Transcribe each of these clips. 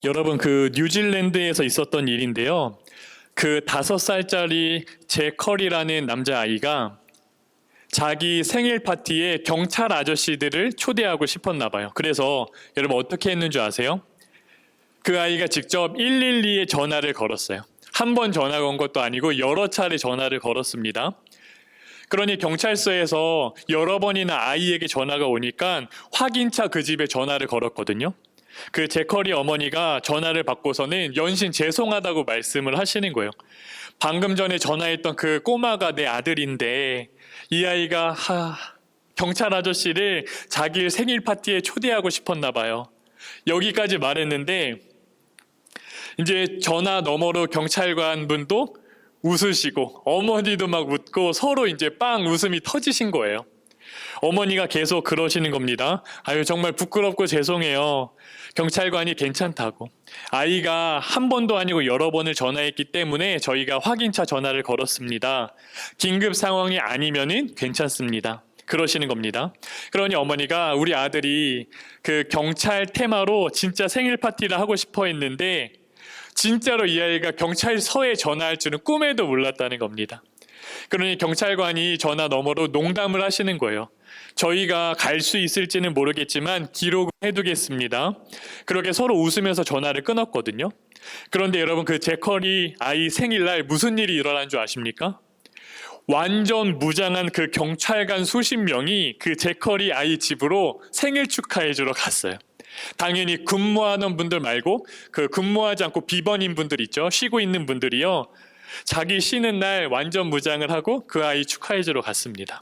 여러분, 그 뉴질랜드에서 있었던 일인데요. 그 5살짜리 제 커리라는 남자아이가 자기 생일 파티에 경찰 아저씨들을 초대하고 싶었나 봐요. 그래서 여러분 어떻게 했는 줄 아세요? 그 아이가 직접 112에 전화를 걸었어요. 한 번 전화 건 것도 아니고 여러 차례 전화를 걸었습니다. 그러니 경찰서에서 여러 번이나 아이에게 전화가 오니까 확인차 그 집에 전화를 걸었거든요. 그 제커리 어머니가 전화를 받고서는 연신 죄송하다고 말씀을 하시는 거예요. 방금 전에 전화했던 그 꼬마가 내 아들인데 이 아이가 경찰 아저씨를 자기 생일 파티에 초대하고 싶었나 봐요. 여기까지 말했는데 이제 전화 너머로 경찰관 분도 웃으시고 어머니도 막 웃고 서로 이제 빵 웃음이 터지신 거예요. 어머니가 계속 그러시는 겁니다. 아유, 정말 부끄럽고 죄송해요. 경찰관이 괜찮다고. 아이가 한 번도 아니고 여러 번을 전화했기 때문에 저희가 확인차 전화를 걸었습니다. 긴급 상황이 아니면은 괜찮습니다. 그러시는 겁니다. 그러니 어머니가 우리 아들이 그 경찰 테마로 진짜 생일 파티를 하고 싶어 했는데 진짜로 이 아이가 경찰서에 전화할 줄은 꿈에도 몰랐다는 겁니다. 그러니 경찰관이 전화 너머로 농담을 하시는 거예요. 저희가 갈 수 있을지는 모르겠지만 기록을 해두겠습니다. 그렇게 서로 웃으면서 전화를 끊었거든요. 그런데 여러분, 그 제커리 아이 생일날 무슨 일이 일어난 줄 아십니까? 완전 무장한 그 경찰관 수십 명이 그 제커리 아이 집으로 생일 축하해 주러 갔어요. 당연히 근무하는 분들 말고 그 근무하지 않고 비번인 분들 있죠. 쉬고 있는 분들이요. 자기 쉬는 날 완전 무장을 하고 그 아이 축하해 주러 갔습니다.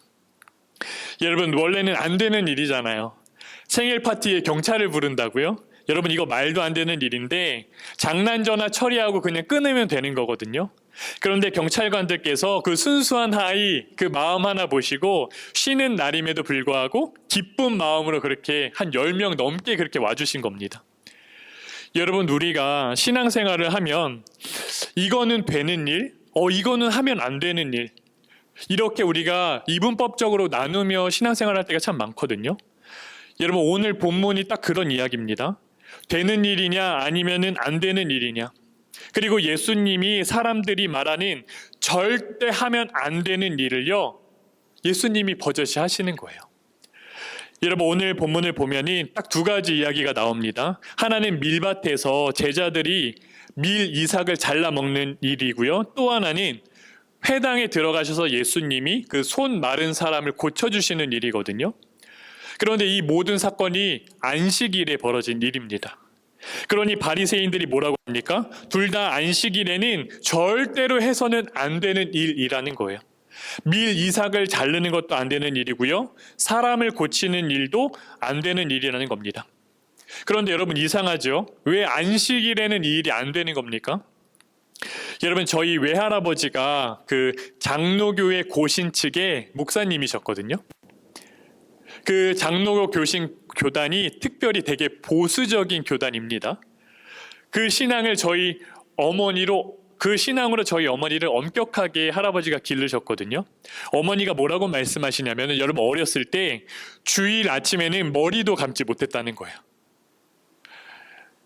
여러분, 원래는 안 되는 일이잖아요. 생일 파티에 경찰을 부른다고요? 여러분, 이거 말도 안 되는 일인데 장난 전화 처리하고 그냥 끊으면 되는 거거든요. 그런데 경찰관들께서 그 순수한 아이 그 마음 하나 보시고 쉬는 날임에도 불구하고 기쁜 마음으로 그렇게 한 10명 넘게 그렇게 와주신 겁니다. 여러분, 우리가 신앙생활을 하면 이거는 되는 일, 이거는 하면 안 되는 일, 이렇게 우리가 이분법적으로 나누며 신앙생활할 때가 참 많거든요. 여러분, 오늘 본문이 딱 그런 이야기입니다. 되는 일이냐 아니면은 안 되는 일이냐. 그리고 예수님이 사람들이 말하는 절대 하면 안 되는 일을요, 예수님이 버젓이 하시는 거예요. 여러분, 오늘 본문을 보면은 딱 2가지 이야기가 나옵니다. 하나는 밀밭에서 제자들이 밀 이삭을 잘라 먹는 일이고요. 또 하나는 회당에 들어가셔서 예수님이 그 손 마른 사람을 고쳐주시는 일이거든요. 그런데 이 모든 사건이 안식일에 벌어진 일입니다. 그러니 바리새인들이 뭐라고 합니까? 둘 다 안식일에는 절대로 해서는 안 되는 일이라는 거예요. 밀 이삭을 자르는 것도 안 되는 일이고요. 사람을 고치는 일도 안 되는 일이라는 겁니다. 그런데 여러분, 이상하죠? 왜 안식일에는 이 일이 안 되는 겁니까? 여러분, 저희 외할아버지가 그 장로교회 고신 측의 목사님이셨거든요. 그 장로교 교단이 특별히 되게 보수적인 교단입니다. 그 신앙을 그 신앙으로 저희 어머니를 엄격하게 할아버지가 기르셨거든요. 어머니가 뭐라고 말씀하시냐면, 여러분, 어렸을 때 주일 아침에는 머리도 감지 못했다는 거예요.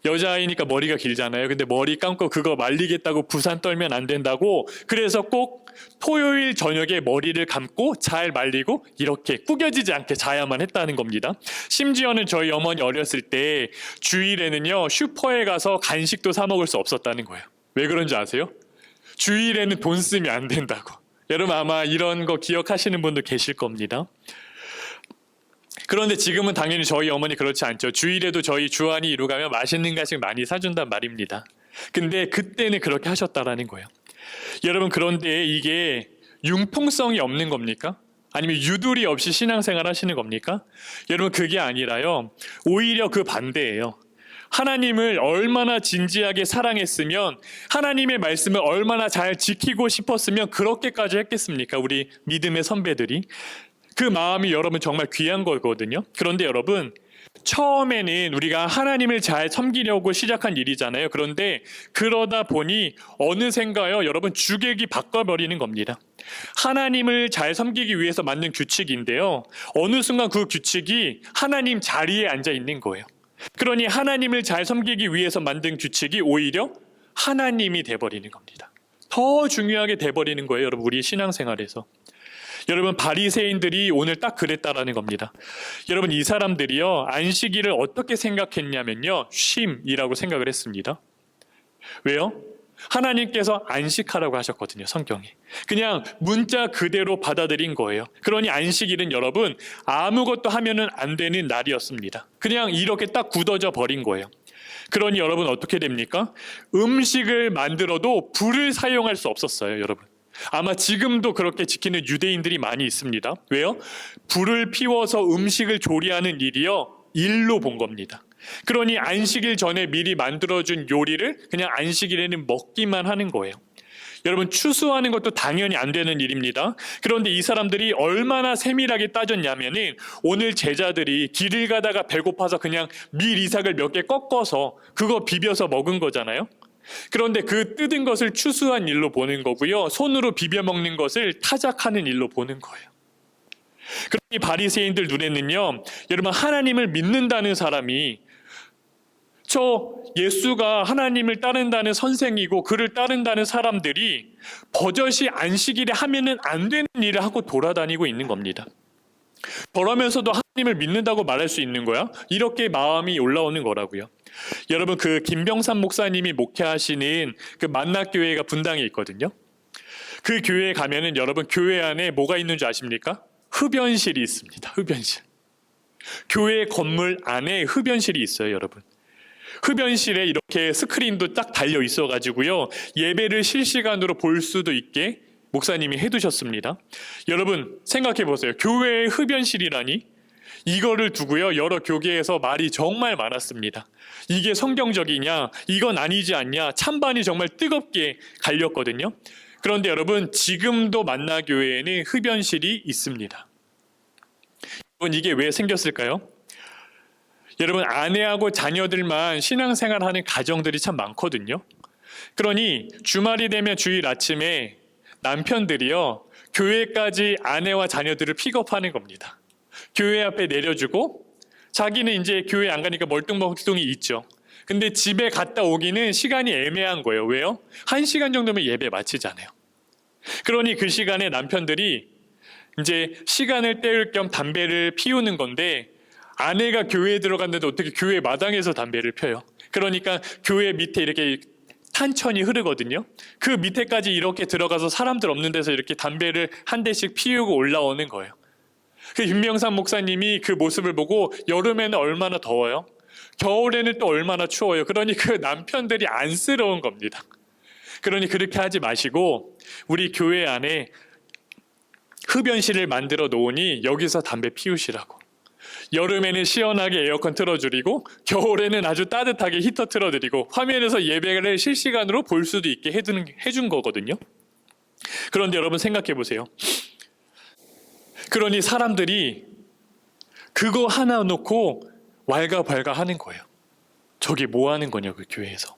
여자아이니까 머리가 길잖아요. 근데 머리 감고 그거 말리겠다고 부산 떨면 안 된다고, 그래서 꼭 토요일 저녁에 머리를 감고 잘 말리고 이렇게 구겨지지 않게 자야만 했다는 겁니다. 심지어는 저희 어머니 어렸을 때 주일에는요, 슈퍼에 가서 간식도 사 먹을 수 없었다는 거예요. 왜 그런지 아세요? 주일에는 돈 쓰면 안 된다고. 여러분, 아마 이런 거 기억하시는 분도 계실 겁니다. 그런데 지금은 당연히 저희 어머니 그렇지 않죠. 주일에도 저희 주한이 이루 가면 맛있는 간식 많이 사준단 말입니다. 근데 그때는 그렇게 하셨다라는 거예요. 여러분, 그런데 이게 융통성이 없는 겁니까? 아니면 유두리 없이 신앙생활 하시는 겁니까? 여러분, 그게 아니라요, 오히려 그 반대예요. 하나님을 얼마나 진지하게 사랑했으면, 하나님의 말씀을 얼마나 잘 지키고 싶었으면 그렇게까지 했겠습니까? 우리 믿음의 선배들이. 그 마음이 여러분 정말 귀한 거거든요. 그런데 여러분, 처음에는 우리가 하나님을 잘 섬기려고 시작한 일이잖아요. 그런데 그러다 보니 어느샌가요, 여러분, 주객이 바꿔버리는 겁니다. 하나님을 잘 섬기기 위해서 만든 규칙인데요, 어느 순간 그 규칙이 하나님 자리에 앉아 있는 거예요. 그러니 하나님을 잘 섬기기 위해서 만든 규칙이 오히려 하나님이 돼버리는 겁니다. 더 중요하게 돼버리는 거예요, 여러분, 우리 신앙생활에서. 여러분, 바리새인들이 오늘 딱 그랬다라는 겁니다. 여러분, 이 사람들이요, 안식일을 어떻게 생각했냐면요, 쉼이라고 생각을 했습니다. 왜요? 하나님께서 안식하라고 하셨거든요, 성경에. 그냥 문자 그대로 받아들인 거예요. 그러니 안식일은 여러분, 아무것도 하면은 안 되는 날이었습니다. 그냥 이렇게 딱 굳어져 버린 거예요. 그러니 여러분, 어떻게 됩니까? 음식을 만들어도 불을 사용할 수 없었어요, 여러분. 아마 지금도 그렇게 지키는 유대인들이 많이 있습니다. 왜요? 불을 피워서 음식을 조리하는 일이요, 일로 본 겁니다. 그러니 안식일 전에 미리 만들어준 요리를 그냥 안식일에는 먹기만 하는 거예요. 여러분, 추수하는 것도 당연히 안 되는 일입니다. 그런데 이 사람들이 얼마나 세밀하게 따졌냐면은 오늘 제자들이 길을 가다가 배고파서 그냥 밀 이삭을 몇 개 꺾어서 그거 비벼서 먹은 거잖아요. 그런데 그 뜯은 것을 추수한 일로 보는 거고요, 손으로 비벼 먹는 것을 타작하는 일로 보는 거예요. 그러니 바리새인들 눈에는요, 여러분, 하나님을 믿는다는 사람이 저 예수가 하나님을 따른다는 선생이고 그를 따른다는 사람들이 버젓이 안식일에 하면은 안 되는 일을 하고 돌아다니고 있는 겁니다. 그러면서도 하나님을 믿는다고 말할 수 있는 거야? 이렇게 마음이 올라오는 거라고요. 여러분, 그 김병삼 목사님이 목회하시는 그 만낙교회가 분당에 있거든요. 그 교회에 가면은 여러분, 교회 안에 뭐가 있는 줄 아십니까? 흡연실이 있습니다. 흡연실. 교회 건물 안에 흡연실이 있어요, 여러분. 흡연실에 이렇게 스크린도 딱 달려 있어가지고요, 예배를 실시간으로 볼 수도 있게 목사님이 해두셨습니다. 여러분, 생각해 보세요. 교회의 흡연실이라니? 이거를 두고요, 여러 교계에서 말이 정말 많았습니다. 이게 성경적이냐? 이건 아니지 않냐? 찬반이 정말 뜨겁게 갈렸거든요. 그런데 여러분, 지금도 만나교회에는 흡연실이 있습니다. 여러분, 이게 왜 생겼을까요? 여러분, 아내하고 자녀들만 신앙생활하는 가정들이 참 많거든요. 그러니 주말이 되면 주일 아침에 남편들이요, 교회까지 아내와 자녀들을 픽업하는 겁니다. 교회 앞에 내려주고 자기는 이제 교회 안 가니까 멀뚱멀뚱이 있죠. 근데 집에 갔다 오기는 시간이 애매한 거예요. 왜요? 1시간 정도면 예배 마치잖아요. 그러니 그 시간에 남편들이 이제 시간을 때울 겸 담배를 피우는 건데, 아내가 교회에 들어갔는데 어떻게 교회 마당에서 담배를 펴요? 그러니까 교회 밑에 이렇게 탄천이 흐르거든요. 그 밑에까지 이렇게 들어가서 사람들 없는 데서 이렇게 담배를 한 대씩 피우고 올라오는 거예요. 그 윤명삼 목사님이 그 모습을 보고 여름에는 얼마나 더워요? 겨울에는 또 얼마나 추워요? 그러니 그 남편들이 안쓰러운 겁니다. 그러니 그렇게 하지 마시고 우리 교회 안에 흡연실을 만들어 놓으니 여기서 담배 피우시라고. 여름에는 시원하게 에어컨 틀어드리고 겨울에는 아주 따뜻하게 히터 틀어드리고 화면에서 예배를 실시간으로 볼 수도 있게 해준 거거든요. 그런데 여러분, 생각해 보세요. 그러니 사람들이 그거 하나 놓고 왈가왈가 하는 거예요. 저게 뭐 하는 거냐고, 교회에서.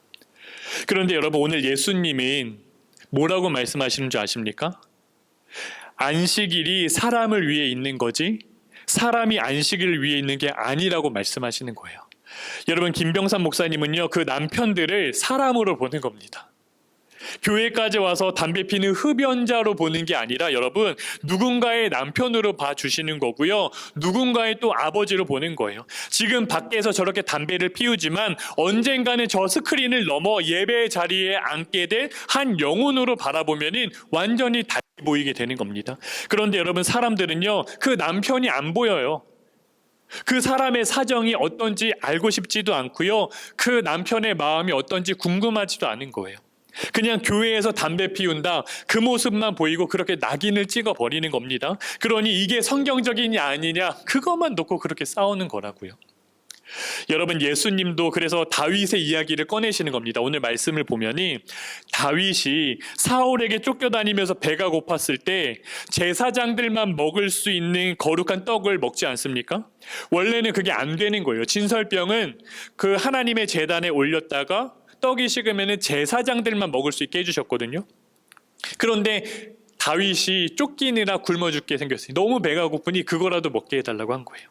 그런데 여러분, 오늘 예수님은 뭐라고 말씀하시는 줄 아십니까? 안식일이 사람을 위해 있는 거지 사람이 안식일을 위해 있는 게 아니라고 말씀하시는 거예요. 여러분, 김병삼 목사님은요, 그 남편들을 사람으로 보는 겁니다. 교회까지 와서 담배 피는 흡연자로 보는 게 아니라 여러분, 누군가의 남편으로 봐주시는 거고요, 누군가의 또 아버지로 보는 거예요. 지금 밖에서 저렇게 담배를 피우지만 언젠가는 저 스크린을 넘어 예배의 자리에 앉게 될 한 영혼으로 바라보면은 완전히 달리 보이게 되는 겁니다. 그런데 여러분, 사람들은요, 그 남편이 안 보여요. 그 사람의 사정이 어떤지 알고 싶지도 않고요, 그 남편의 마음이 어떤지 궁금하지도 않은 거예요. 그냥 교회에서 담배 피운다, 그 모습만 보이고 그렇게 낙인을 찍어버리는 겁니다. 그러니 이게 성경적이냐 아니냐, 그것만 놓고 그렇게 싸우는 거라고요. 여러분, 예수님도 그래서 다윗의 이야기를 꺼내시는 겁니다. 오늘 말씀을 보면이 다윗이 사울에게 쫓겨다니면서 배가 고팠을 때 제사장들만 먹을 수 있는 거룩한 떡을 먹지 않습니까? 원래는 그게 안 되는 거예요. 진설병은 그 하나님의 제단에 올렸다가 떡이 식으면 제사장들만 먹을 수 있게 해주셨거든요. 그런데 다윗이 쫓기느라 굶어 죽게 생겼어요. 너무 배가 고프니 그거라도 먹게 해달라고 한 거예요.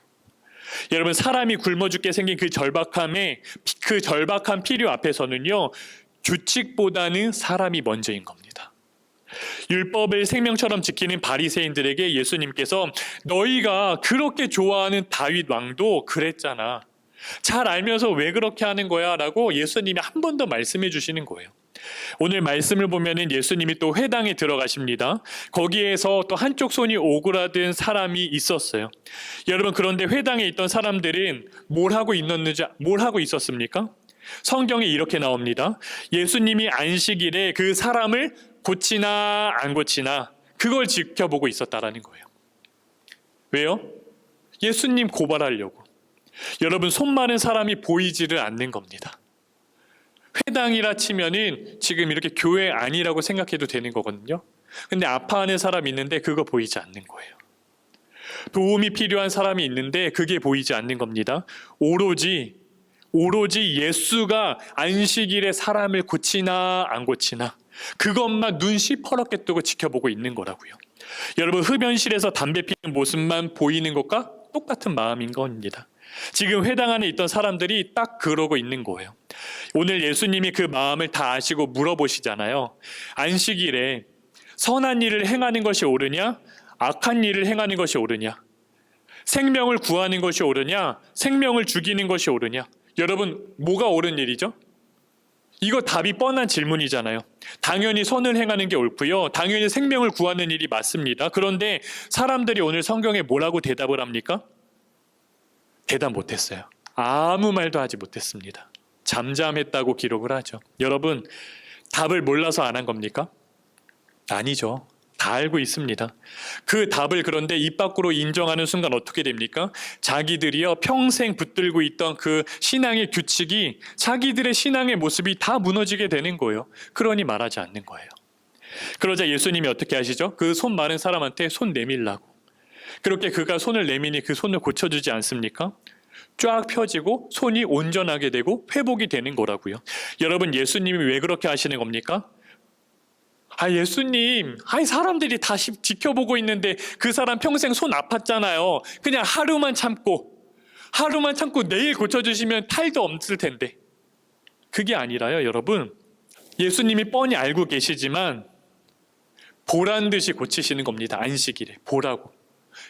여러분, 사람이 굶어 죽게 생긴 그 절박한 필요 앞에서는요, 규칙보다는 사람이 먼저인 겁니다. 율법을 생명처럼 지키는 바리새인들에게 예수님께서 너희가 그렇게 좋아하는 다윗 왕도 그랬잖아. 잘 알면서 왜 그렇게 하는 거야? 라고 예수님이 한 번 더 말씀해 주시는 거예요. 오늘 말씀을 보면은 예수님이 또 회당에 들어가십니다. 거기에서 또 한쪽 손이 오그라든 사람이 있었어요. 여러분, 그런데 회당에 있던 사람들은 뭘 하고 있었습니까? 성경에 이렇게 나옵니다. 예수님이 안식일에 그 사람을 고치나 안 고치나 그걸 지켜보고 있었다라는 거예요. 왜요? 예수님 고발하려고. 여러분, 손 마른 사람이 보이지를 않는 겁니다. 회당이라 치면은 지금 이렇게 교회 아니라고 생각해도 되는 거거든요. 근데 아파하는 사람이 있는데 그거 보이지 않는 거예요. 도움이 필요한 사람이 있는데 그게 보이지 않는 겁니다. 오로지 예수가 안식일에 사람을 고치나 안 고치나 그것만 눈 시퍼렇게 뜨고 지켜보고 있는 거라고요. 여러분, 흡연실에서 담배 피는 모습만 보이는 것과 똑같은 마음인 겁니다. 지금 회당 안에 있던 사람들이 딱 그러고 있는 거예요. 오늘 예수님이 그 마음을 다 아시고 물어보시잖아요. 안식일에 선한 일을 행하는 것이 옳으냐? 악한 일을 행하는 것이 옳으냐? 생명을 구하는 것이 옳으냐? 생명을 죽이는 것이 옳으냐? 여러분, 뭐가 옳은 일이죠? 이거 답이 뻔한 질문이잖아요. 당연히 선을 행하는 게 옳고요. 당연히 생명을 구하는 일이 맞습니다. 그런데 사람들이 오늘 성경에 뭐라고 대답을 합니까? 대답 못했어요. 아무 말도 하지 못했습니다. 잠잠했다고 기록을 하죠. 여러분, 답을 몰라서 안 한 겁니까? 아니죠. 다 알고 있습니다. 그 답을 그런데 입 밖으로 인정하는 순간 어떻게 됩니까? 자기들이요, 평생 붙들고 있던 그 신앙의 규칙이 자기들의 신앙의 모습이 다 무너지게 되는 거예요. 그러니 말하지 않는 거예요. 그러자 예수님이 어떻게 하시죠? 그 손 마른 사람한테 손 내밀라고. 그렇게 그가 손을 내미니 그 손을 고쳐주지 않습니까? 쫙 펴지고 손이 온전하게 되고 회복이 되는 거라고요. 여러분, 예수님이 왜 그렇게 하시는 겁니까? 예수님, 사람들이 다 지켜보고 있는데 그 사람 평생 손 아팠잖아요. 그냥 하루만 참고 내일 고쳐주시면 탈도 없을 텐데. 그게 아니라요, 여러분. 예수님이 뻔히 알고 계시지만 보란 듯이 고치시는 겁니다. 안식일에 보라고.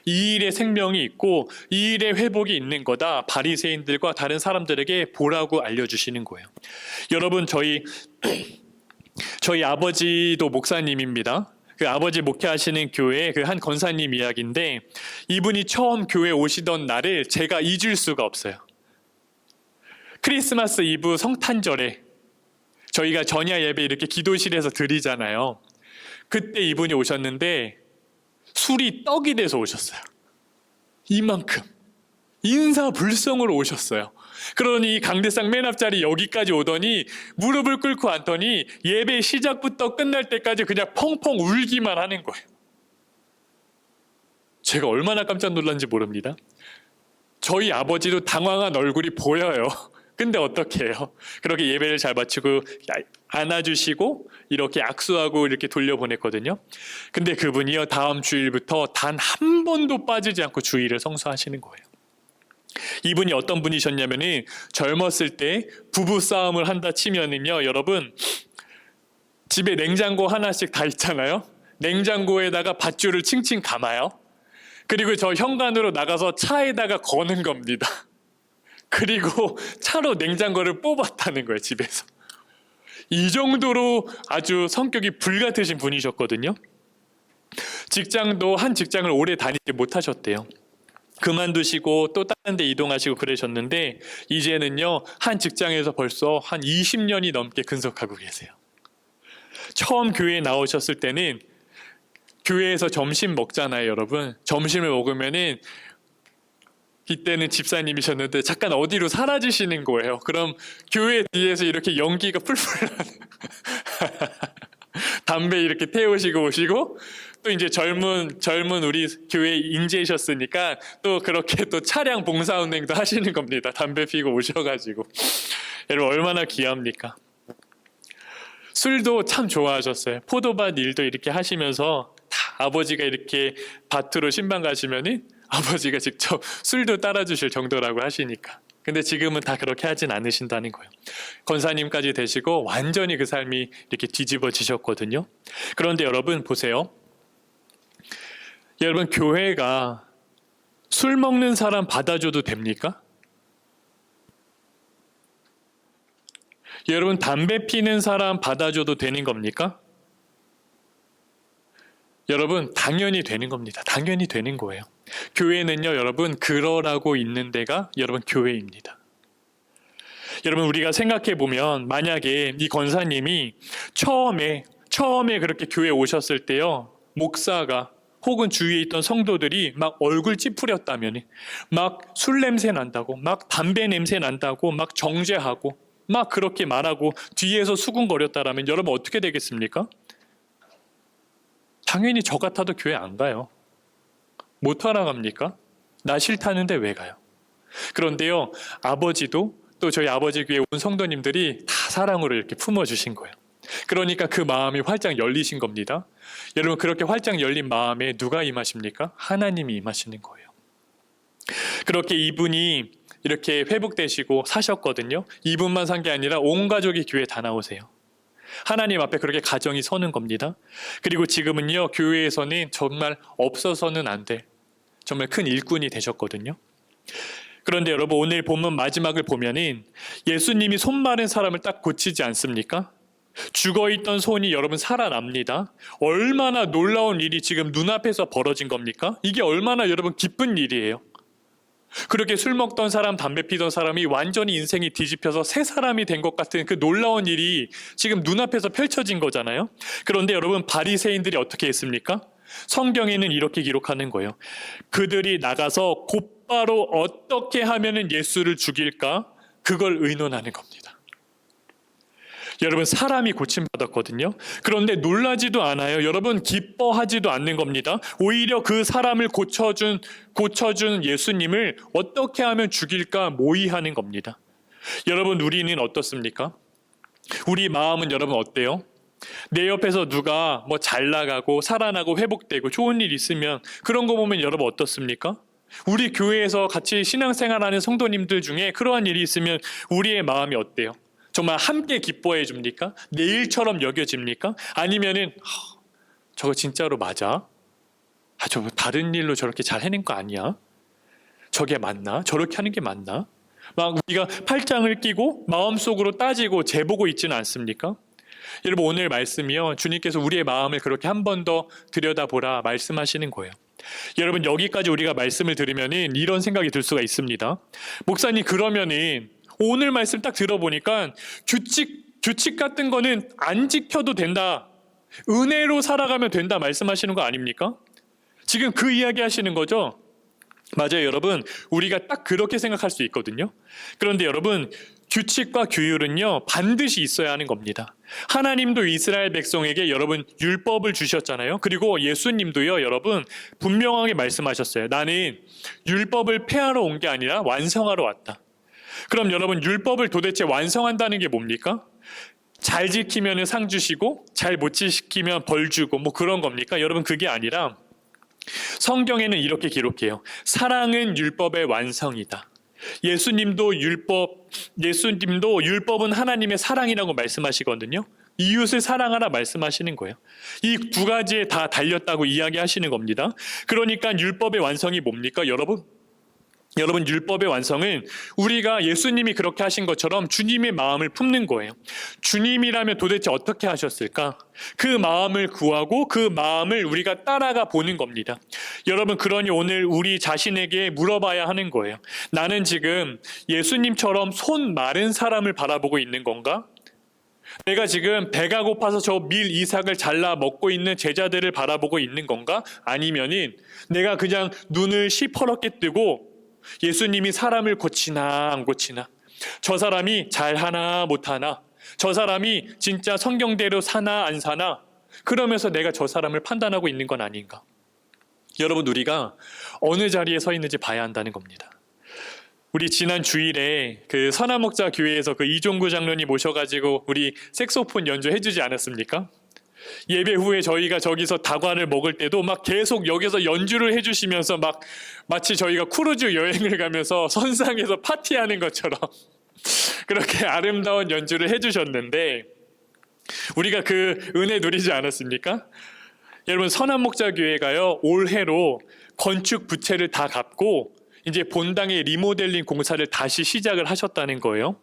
이 일에 생명이 있고 이 일에 회복이 있는 거다. 바리새인들과 다른 사람들에게 보라고 알려주시는 거예요. 여러분, 저희 아버지도 목사님입니다. 그 아버지 목회하시는 교회 그 한 권사님 이야기인데, 이분이 처음 교회 오시던 날을 제가 잊을 수가 없어요. 크리스마스 이브 성탄절에 저희가 전야 예배 이렇게 기도실에서 드리잖아요. 그때 이분이 오셨는데 술이 떡이 돼서 오셨어요. 이만큼 인사불성으로 오셨어요. 그러니 강대상 맨 앞자리 여기까지 오더니 무릎을 꿇고 앉더니 예배 시작부터 끝날 때까지 그냥 펑펑 울기만 하는 거예요. 제가 얼마나 깜짝 놀란지 모릅니다. 저희 아버지도 당황한 얼굴이 보여요. 근데 어떻게 해요? 그렇게 예배를 잘 마치고 안아주시고 이렇게 악수하고 이렇게 돌려보냈거든요. 근데 그분이요, 다음 주일부터 단 한 번도 빠지지 않고 주일을 성수하시는 거예요. 이분이 어떤 분이셨냐면은 젊었을 때 부부 싸움을 한다 치면은요, 여러분, 집에 냉장고 하나씩 다 있잖아요. 냉장고에다가 밧줄을 칭칭 감아요. 그리고 저 현관으로 나가서 차에다가 거는 겁니다. 그리고 차로 냉장고를 뽑았다는 거예요, 집에서. 이 정도로 아주 성격이 불같으신 분이셨거든요. 직장도 한 직장을 오래 다니지 못하셨대요. 그만두시고 또 다른 데 이동하시고 그러셨는데 이제는요, 한 직장에서 벌써 한 20년이 넘게 근속하고 계세요. 처음 교회에 나오셨을 때는 교회에서 점심 먹잖아요, 여러분. 점심을 먹으면은 이때는 집사님이셨는데 잠깐 어디로 사라지시는 거예요. 그럼 교회 뒤에서 이렇게 연기가 풀풀 나는 담배 이렇게 태우시고 오시고, 또 이제 젊은 우리 교회 인재이셨으니까 또 그렇게 또 차량 봉사운행도 하시는 겁니다. 담배 피고 오셔가지고. 여러분, 얼마나 귀합니까? 술도 참 좋아하셨어요. 포도밭 일도 이렇게 하시면서 다 아버지가 이렇게 밭으로 신방 가시면은 아버지가 직접 술도 따라주실 정도라고 하시니까. 근데 지금은 다 그렇게 하진 않으신다는 거예요. 권사님까지 되시고 완전히 그 삶이 이렇게 뒤집어지셨거든요. 그런데 여러분 보세요. 여러분 교회가 술 먹는 사람 받아줘도 됩니까? 여러분 담배 피는 사람 받아줘도 되는 겁니까? 여러분 당연히 되는 겁니다. 당연히 되는 거예요. 교회는요 여러분 그러라고 있는 데가 여러분 교회입니다. 여러분 우리가 생각해 보면 만약에 이 권사님이 처음에 그렇게 교회에 오셨을 때요 목사가 혹은 주위에 있던 성도들이 막 얼굴 찌푸렸다면 막 술 냄새 난다고 막 담배 냄새 난다고 막 정죄하고 막 그렇게 말하고 뒤에서 수군거렸다라면 여러분 어떻게 되겠습니까? 당연히 저 같아도 교회 안 가요. 못 하러 갑니까? 나 싫다는데 왜 가요? 그런데요 아버지도 또 저희 아버지 교회 온 성도님들이 다 사랑으로 이렇게 품어주신 거예요. 그러니까 그 마음이 활짝 열리신 겁니다. 여러분 그렇게 활짝 열린 마음에 누가 임하십니까? 하나님이 임하시는 거예요. 그렇게 이분이 이렇게 회복되시고 사셨거든요. 이분만 산 게 아니라 온 가족이 교회에 다 나오세요. 하나님 앞에 그렇게 가정이 서는 겁니다. 그리고 지금은요 교회에서는 정말 없어서는 안 될 정말 큰 일꾼이 되셨거든요. 그런데 여러분 오늘 본문 마지막을 보면은 예수님이 손 마른 사람을 딱 고치지 않습니까? 죽어있던 손이 여러분 살아납니다. 얼마나 놀라운 일이 지금 눈앞에서 벌어진 겁니까? 이게 얼마나 여러분 기쁜 일이에요. 그렇게 술 먹던 사람, 담배 피던 사람이 완전히 인생이 뒤집혀서 새 사람이 된 것 같은 그 놀라운 일이 지금 눈앞에서 펼쳐진 거잖아요. 그런데 여러분 바리새인들이 어떻게 했습니까? 성경에는 이렇게 기록하는 거예요. 그들이 나가서 곧바로 어떻게 하면 예수를 죽일까? 그걸 의논하는 겁니다. 여러분 사람이 고침받았거든요. 그런데 놀라지도 않아요. 여러분 기뻐하지도 않는 겁니다. 오히려 그 사람을 고쳐준 예수님을 어떻게 하면 죽일까 모의하는 겁니다. 여러분 우리는 어떻습니까? 우리 마음은 여러분 어때요? 내 옆에서 누가 뭐 잘 나가고 살아나고 회복되고 좋은 일 있으면 그런 거 보면 여러분 어떻습니까? 우리 교회에서 같이 신앙생활하는 성도님들 중에 그러한 일이 있으면 우리의 마음이 어때요? 정말 함께 기뻐해 줍니까? 내 일처럼 여겨집니까? 아니면은 저거 진짜로 맞아? 저거 다른 일로 저렇게 잘 해낸 거 아니야? 저게 맞나? 저렇게 하는 게 맞나? 막 우리가 팔짱을 끼고 마음속으로 따지고 재보고 있지는 않습니까? 여러분 오늘 말씀이요 주님께서 우리의 마음을 그렇게 한 번 더 들여다보라 말씀하시는 거예요. 여러분 여기까지 우리가 말씀을 들으면은 이런 생각이 들 수가 있습니다. 목사님 그러면은 오늘 말씀 딱 들어보니까 규칙 같은 거는 안 지켜도 된다. 은혜로 살아가면 된다 말씀하시는 거 아닙니까? 지금 그 이야기 하시는 거죠? 맞아요, 여러분. 우리가 딱 그렇게 생각할 수 있거든요. 그런데 여러분, 규칙과 규율은요, 반드시 있어야 하는 겁니다. 하나님도 이스라엘 백성에게 여러분 율법을 주셨잖아요. 그리고 예수님도요, 여러분 분명하게 말씀하셨어요. 나는 율법을 폐하러 온 게 아니라 완성하러 왔다. 그럼 여러분 율법을 도대체 완성한다는 게 뭡니까? 잘 지키면 상 주시고 잘 못 지키면 벌 주고 뭐 그런 겁니까? 여러분 그게 아니라 성경에는 이렇게 기록해요. 사랑은 율법의 완성이다. 예수님도 율법은 하나님의 사랑이라고 말씀하시거든요. 이웃을 사랑하라 말씀하시는 거예요. 이 두 가지에 다 달렸다고 이야기하시는 겁니다. 그러니까 율법의 완성이 뭡니까? 여러분 율법의 완성은 우리가 예수님이 그렇게 하신 것처럼 주님의 마음을 품는 거예요. 주님이라면 도대체 어떻게 하셨을까? 그 마음을 구하고 그 마음을 우리가 따라가 보는 겁니다. 여러분 그러니 오늘 우리 자신에게 물어봐야 하는 거예요. 나는 지금 예수님처럼 손 마른 사람을 바라보고 있는 건가? 내가 지금 배가 고파서 저 밀 이삭을 잘라 먹고 있는 제자들을 바라보고 있는 건가? 아니면은 내가 그냥 눈을 시퍼렇게 뜨고 예수님이 사람을 고치나 안 고치나, 저 사람이 잘하나 못하나, 저 사람이 진짜 성경대로 사나 안 사나, 그러면서 내가 저 사람을 판단하고 있는 건 아닌가? 여러분 우리가 어느 자리에 서 있는지 봐야 한다는 겁니다. 우리 지난 주일에 그 선한목자 교회에서 그 이종구 장로님 모셔가지고 우리 색소폰 연주해 주지 않았습니까? 예배 후에 저희가 저기서 다과를 먹을 때도 막 계속 여기서 연주를 해주시면서 막 마치 저희가 크루즈 여행을 가면서 선상에서 파티하는 것처럼 그렇게 아름다운 연주를 해주셨는데 우리가 그 은혜 누리지 않았습니까? 여러분, 선한목자교회가요 올해로 건축 부채를 다 갚고 이제 본당의 리모델링 공사를 다시 시작을 하셨다는 거예요.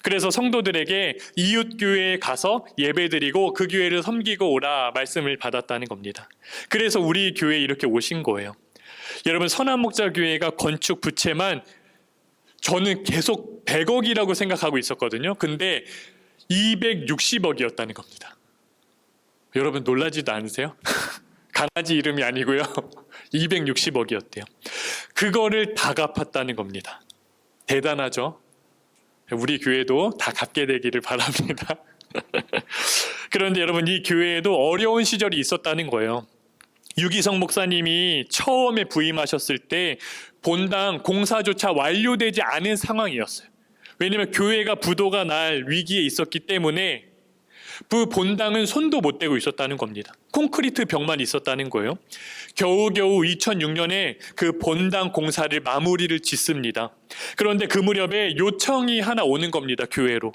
그래서 성도들에게 이웃교회에 가서 예배드리고 그 교회를 섬기고 오라 말씀을 받았다는 겁니다. 그래서 우리 교회에 이렇게 오신 거예요. 여러분, 선한목자교회가 건축 부채만 저는 계속 100억이라고 생각하고 있었거든요. 근데 260억이었다는 겁니다. 여러분 놀라지도 않으세요? 강아지 이름이 아니고요. 260억이었대요. 그거를 다 갚았다는 겁니다. 대단하죠? 우리 교회도 다 갚게 되기를 바랍니다. 그런데 여러분, 이 교회에도 어려운 시절이 있었다는 거예요. 유기성 목사님이 처음에 부임하셨을 때 본당 공사조차 완료되지 않은 상황이었어요. 왜냐하면 교회가 부도가 날 위기에 있었기 때문에 그 본당은 손도 못 대고 있었다는 겁니다. 콘크리트 벽만 있었다는 거예요. 겨우겨우 2006년에 그 본당 공사를 마무리를 짓습니다. 그런데 그 무렵에 요청이 하나 오는 겁니다. 교회로.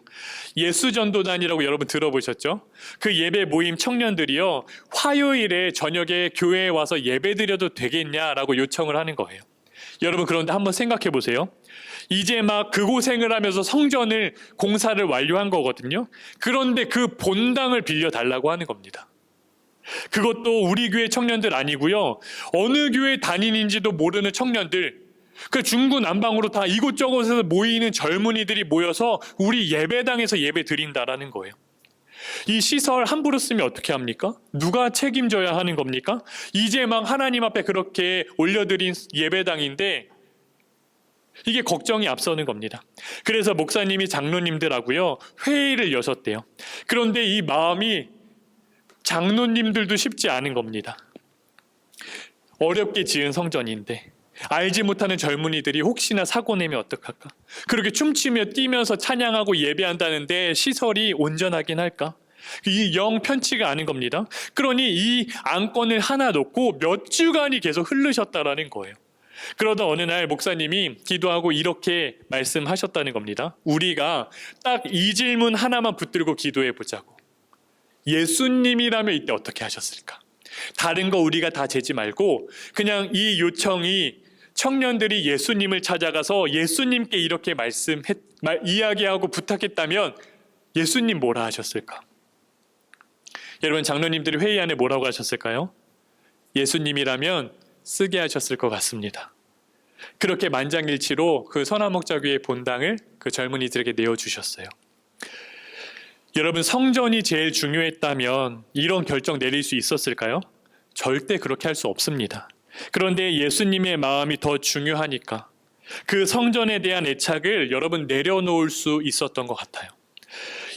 예수전도단이라고 여러분 들어보셨죠? 그 예배 모임 청년들이요, 화요일에 저녁에 교회에 와서 예배드려도 되겠냐라고 요청을 하는 거예요. 여러분, 그런데 한번 생각해 보세요. 이제 막 그 고생을 하면서 성전을 공사를 완료한 거거든요. 그런데 그 본당을 빌려달라고 하는 겁니다. 그것도 우리 교회 청년들 아니고요, 어느 교회 다니는지도 모르는 청년들, 그 중구난방으로 다 이곳저곳에서 모이는 젊은이들이 모여서 우리 예배당에서 예배 드린다라는 거예요. 이 시설 함부로 쓰면 어떻게 합니까? 누가 책임져야 하는 겁니까? 이제 막 하나님 앞에 그렇게 올려드린 예배당인데 이게 걱정이 앞서는 겁니다. 그래서 목사님이 장로님들하고요 회의를 여셨대요. 그런데 이 마음이 장로님들도 쉽지 않은 겁니다. 어렵게 지은 성전인데 알지 못하는 젊은이들이 혹시나 사고 내면 어떡할까? 그렇게 춤추며 뛰면서 찬양하고 예배한다는데 시설이 온전하긴 할까? 이 영 편치가 않은 겁니다. 그러니 이 안건을 하나 놓고 몇 주간이 계속 흐르셨다라는 거예요. 그러다 어느 날 목사님이 기도하고 이렇게 말씀하셨다는 겁니다. 우리가 딱 이 질문 하나만 붙들고 기도해 보자고. 예수님이라면 이때 어떻게 하셨을까? 다른 거 우리가 다 재지 말고 그냥 이 요청이 청년들이 예수님을 찾아가서 예수님께 이렇게 이야기하고 부탁했다면 예수님 뭐라 하셨을까? 여러분, 장로님들이 회의 안에 뭐라고 하셨을까요? 예수님이라면 쓰게 하셨을 것 같습니다. 그렇게 만장일치로 그 선한목자교회 본당을 그 젊은이들에게 내어주셨어요. 여러분, 성전이 제일 중요했다면 이런 결정 내릴 수 있었을까요? 절대 그렇게 할 수 없습니다. 그런데 예수님의 마음이 더 중요하니까 그 성전에 대한 애착을 여러분 내려놓을 수 있었던 것 같아요.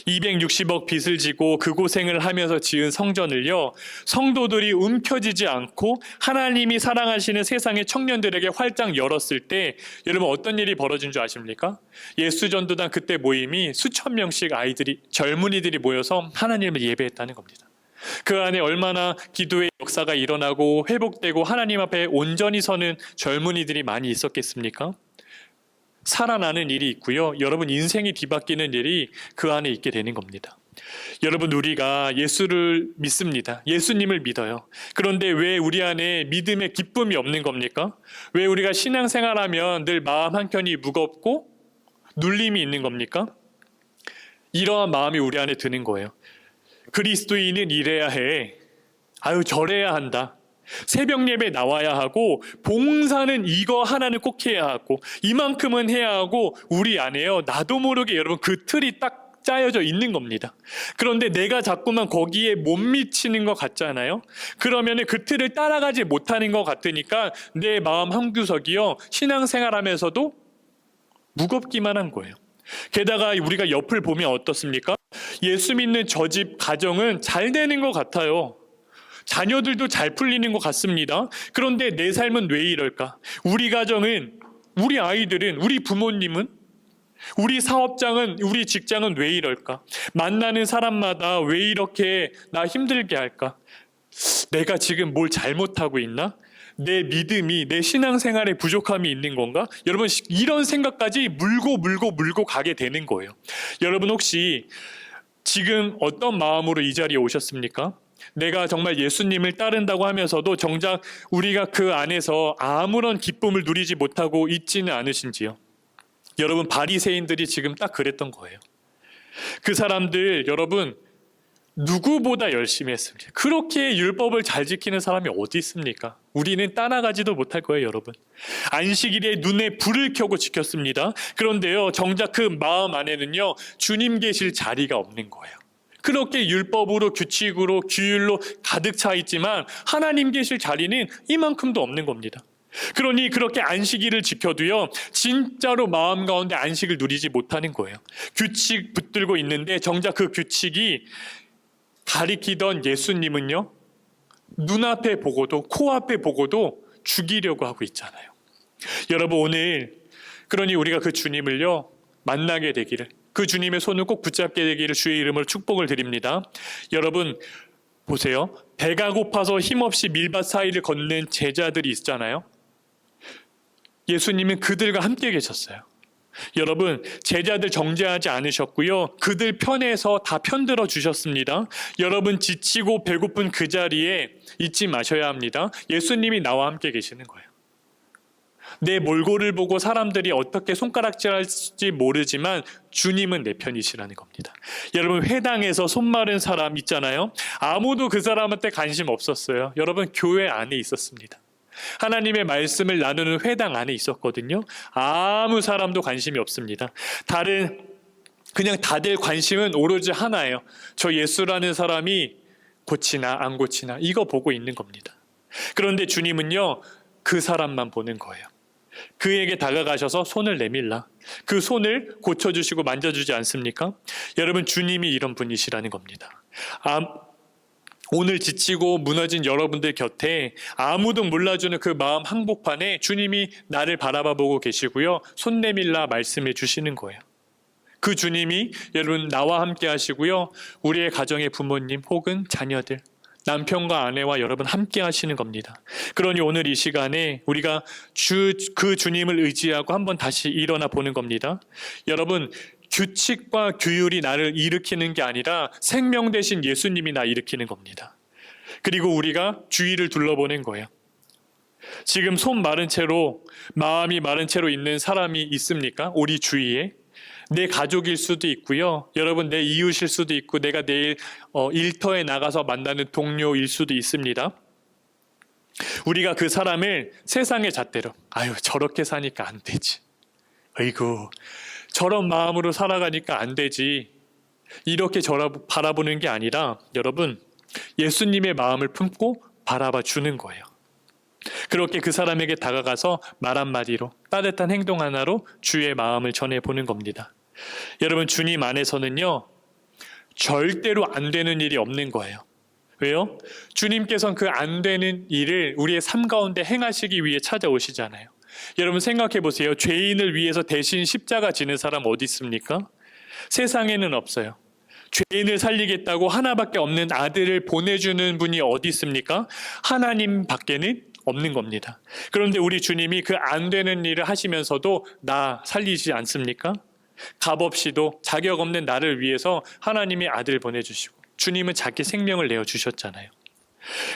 260억 빚을 지고 그 고생을 하면서 지은 성전을요, 성도들이 움켜쥐지 않고 하나님이 사랑하시는 세상의 청년들에게 활짝 열었을 때 여러분 어떤 일이 벌어진 줄 아십니까? 예수전도단 그때 모임이 수천 명씩 젊은이들이 모여서 하나님을 예배했다는 겁니다. 그 안에 얼마나 기도의 역사가 일어나고 회복되고 하나님 앞에 온전히 서는 젊은이들이 많이 있었겠습니까? 살아나는 일이 있고요. 여러분, 인생이 뒤바뀌는 일이 그 안에 있게 되는 겁니다. 여러분, 우리가 예수를 믿습니다. 예수님을 믿어요. 그런데 왜 우리 안에 믿음의 기쁨이 없는 겁니까? 왜 우리가 신앙생활하면 늘 마음 한켠이 무겁고 눌림이 있는 겁니까? 이러한 마음이 우리 안에 드는 거예요. 그리스도인은 이래야 해. 저래야 한다. 새벽 예배 나와야 하고 봉사는 이거 하나는 꼭 해야 하고 이만큼은 해야 하고 우리 안에요, 나도 모르게 여러분 그 틀이 딱 짜여져 있는 겁니다. 그런데 내가 자꾸만 거기에 못 미치는 것 같잖아요. 그러면 그 틀을 따라가지 못하는 것 같으니까 내 마음 한구석이요, 신앙생활하면서도 무겁기만 한 거예요. 게다가 우리가 옆을 보면 어떻습니까? 예수 믿는 저 집 가정은 잘 되는 것 같아요. 자녀들도 잘 풀리는 것 같습니다. 그런데 내 삶은 왜 이럴까? 우리 가정은, 우리 아이들은, 우리 부모님은 우리 사업장은, 우리 직장은 왜 이럴까? 만나는 사람마다 왜 이렇게 나 힘들게 할까? 내가 지금 뭘 잘못하고 있나? 내 믿음이, 내 신앙생활에 부족함이 있는 건가? 여러분, 이런 생각까지 물고 가게 되는 거예요. 여러분, 혹시 지금 어떤 마음으로 이 자리에 오셨습니까? 내가 정말 예수님을 따른다고 하면서도 정작 우리가 그 안에서 아무런 기쁨을 누리지 못하고 있지는 않으신지요? 여러분, 바리새인들이 지금 딱 그랬던 거예요. 그 사람들, 여러분, 누구보다 열심히 했습니다. 그렇게 율법을 잘 지키는 사람이 어디 있습니까? 우리는 따라가지도 못할 거예요, 여러분. 안식일에 눈에 불을 켜고 지켰습니다. 그런데요, 정작 그 마음 안에는요, 주님 계실 자리가 없는 거예요. 그렇게 율법으로, 규칙으로, 규율로 가득 차 있지만 하나님 계실 자리는 이만큼도 없는 겁니다. 그러니 그렇게 안식일을 지켜도요, 진짜로 마음 가운데 안식을 누리지 못하는 거예요. 규칙 붙들고 있는데 정작 그 규칙이 가리키던 예수님은요, 눈앞에 보고도, 코앞에 보고도 죽이려고 하고 있잖아요. 여러분, 오늘 그러니 우리가 그 주님을요, 만나게 되기를, 그 주님의 손을 꼭 붙잡게 되기를 주의 이름으로 축복을 드립니다. 여러분, 보세요. 배가 고파서 힘없이 밀밭 사이를 걷는 제자들이 있잖아요. 예수님은 그들과 함께 계셨어요. 여러분, 제자들 정죄하지 않으셨고요, 그들 편에서 다 편들어 주셨습니다. 여러분, 지치고 배고픈 그 자리에 잊지 마셔야 합니다. 예수님이 나와 함께 계시는 거예요. 내 몰골을 보고 사람들이 어떻게 손가락질할지 모르지만 주님은 내 편이시라는 겁니다. 여러분, 회당에서 손 마른 사람 있잖아요. 아무도 그 사람한테 관심 없었어요. 여러분, 교회 안에 있었습니다. 하나님의 말씀을 나누는 회당 안에 있었거든요. 아무 사람도 관심이 없습니다. 그냥 다들 관심은 오로지 하나예요. 저 예수라는 사람이 고치나 안 고치나 이거 보고 있는 겁니다. 그런데 주님은요, 그 사람만 보는 거예요. 그에게 다가가셔서 손을 내밀라. 그 손을 고쳐주시고 만져주지 않습니까? 여러분, 주님이 이런 분이시라는 겁니다. 오늘 지치고 무너진 여러분들 곁에 아무도 몰라주는 그 마음 한복판에 주님이 나를 바라보고 계시고요, 손 내밀라 말씀해 주시는 거예요. 그 주님이 여러분 나와 함께 하시고요, 우리의 가정의 부모님 혹은 자녀들, 남편과 아내와 여러분 함께 하시는 겁니다. 그러니 오늘 이 시간에 우리가 그 주님을 의지하고 한번 다시 일어나 보는 겁니다. 여러분, 규칙과 규율이 나를 일으키는 게 아니라 생명 대신 예수님이 나 일으키는 겁니다. 그리고 우리가 주위를 둘러보는 거예요. 지금 손 마른 채로, 마음이 마른 채로 있는 사람이 있습니까? 우리 주위에. 내 가족일 수도 있고요, 여러분 내 이웃일 수도 있고, 내가 내일 일터에 나가서 만나는 동료일 수도 있습니다. 우리가 그 사람을 세상의 잣대로, 아유 저렇게 사니까 안 되지, 아이고 저런 마음으로 살아가니까 안 되지, 이렇게 바라보는 게 아니라 여러분, 예수님의 마음을 품고 바라봐 주는 거예요. 그렇게 그 사람에게 다가가서 말 한마디로, 따뜻한 행동 하나로 주의 마음을 전해보는 겁니다. 여러분, 주님 안에서는요, 절대로 안 되는 일이 없는 거예요. 왜요? 주님께서는 그 안 되는 일을 우리의 삶 가운데 행하시기 위해 찾아오시잖아요. 여러분 생각해 보세요. 죄인을 위해서 대신 십자가 지는 사람 어디 있습니까? 세상에는 없어요. 죄인을 살리겠다고 하나밖에 없는 아들을 보내주는 분이 어디 있습니까? 하나님 밖에는 없는 겁니다. 그런데 우리 주님이 그 안 되는 일을 하시면서도 나 살리지 않습니까? 값없이도 자격 없는 나를 위해서 하나님이 아들을 보내주시고, 주님은 자기 생명을 내어주셨잖아요.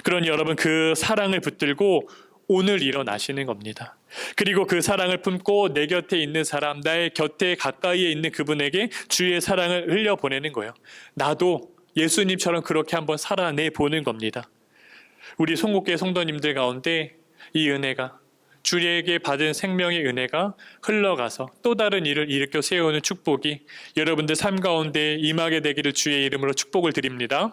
그러니 여러분, 그 사랑을 붙들고 오늘 일어나시는 겁니다. 그리고 그 사랑을 품고 내 곁에 있는 사람, 나의 곁에 가까이에 있는 그분에게 주의 사랑을 흘려보내는 거예요. 나도 예수님처럼 그렇게 한번 살아내 보는 겁니다. 우리 송곡계 성도님들 가운데 이 은혜가, 주에게 받은 생명의 은혜가 흘러가서 또 다른 일을 일으켜 세우는 축복이 여러분들 삶 가운데 임하게 되기를 주의 이름으로 축복을 드립니다.